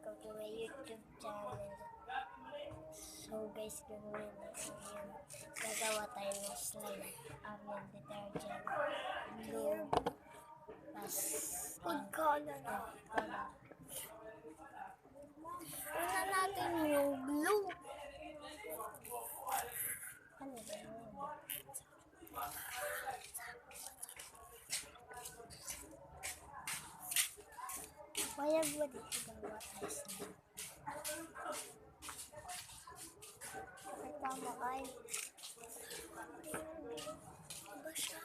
welcome to my YouTube channel. So guys, gagawin natin yun. Gagawa tayo ng slime. Ariel detergent. Blue. Plus food color. Una natin yung blue. Ano ba yun? Kaya ba dito gawa tayo slime? Ay, tama kayo. Ba siya?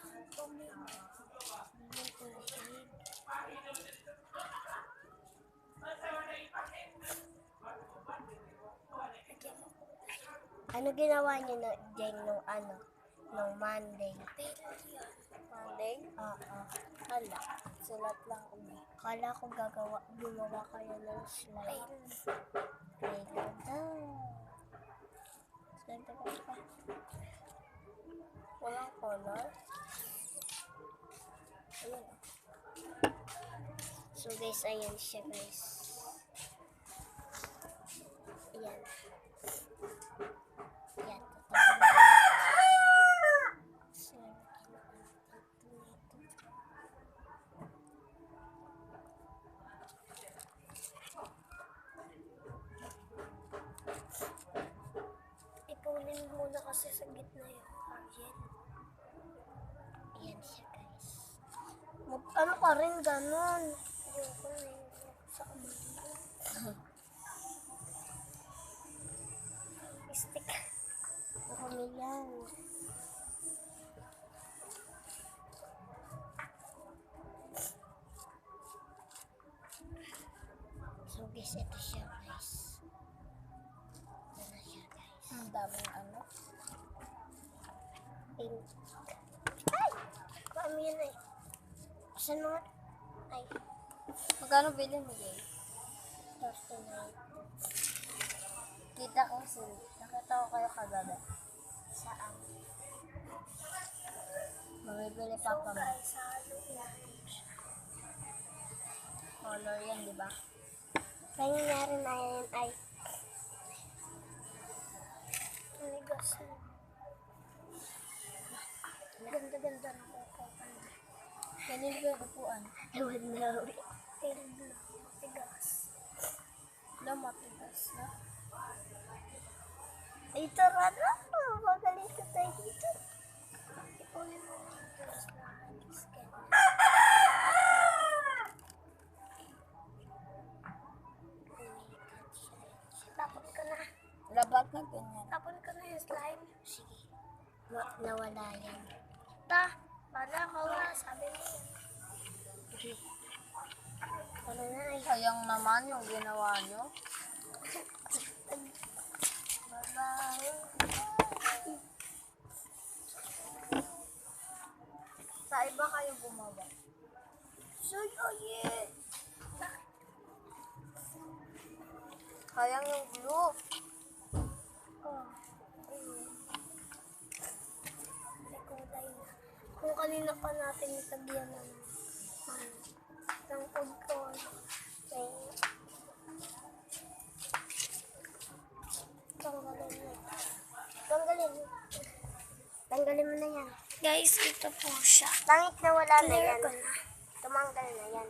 Ano ginawa niyo na Jeng nung Monday? Monday? Oo. Hala, sulat lang ulit. Kala ko gumawa kayo ng slime. Playground daw. Slime pa. Walang color. Ayan. So guys, ayan siya guys. Ayan. Ayan. Ipunin muna kasi sa gitna yung Ariel. Ayan siya guys. Ano ka rin ganun? Ayoko na yung sa kamay. Stick. Nakami yan. So guys, ito siya guys. Ito na siya guys. Ang daming ano. Pink. Ay! Kami yun eh. Saan mga? Ay. Magkano bilhin mo, Jay? 39. Kita ko nakita ko kayo kagabi. Saan? Mamibili pa pa mo. Guys, halo yan. Color yan, di ba? Nangyayari na yan ay tumigas na. Ganda-ganda na upuan. Ganun ba yung upuan? Ewan na. Tilig na. Tigas. Wala, matigas na. Ay, tara na. Magaling ka tayo dito. Ipunin mo na yung tigas na skin. Tapon ka na. Labat na ganyan. Tapon ka na yung slime. Sige. Nawala yan. Para kawa. Sabi mo yan. Ano na ay. Sayang naman yung ginawa nyo. Babaw. Sa iba kayo gumawa. Yeah. Sayang yung glue. Oh. Ayun. May kulay na. Kung kanina pa natin itagyan ng food color. Tanggalin mo na yan. Guys, ito po siya. Langit na wala na yan. Tumanggal na yan.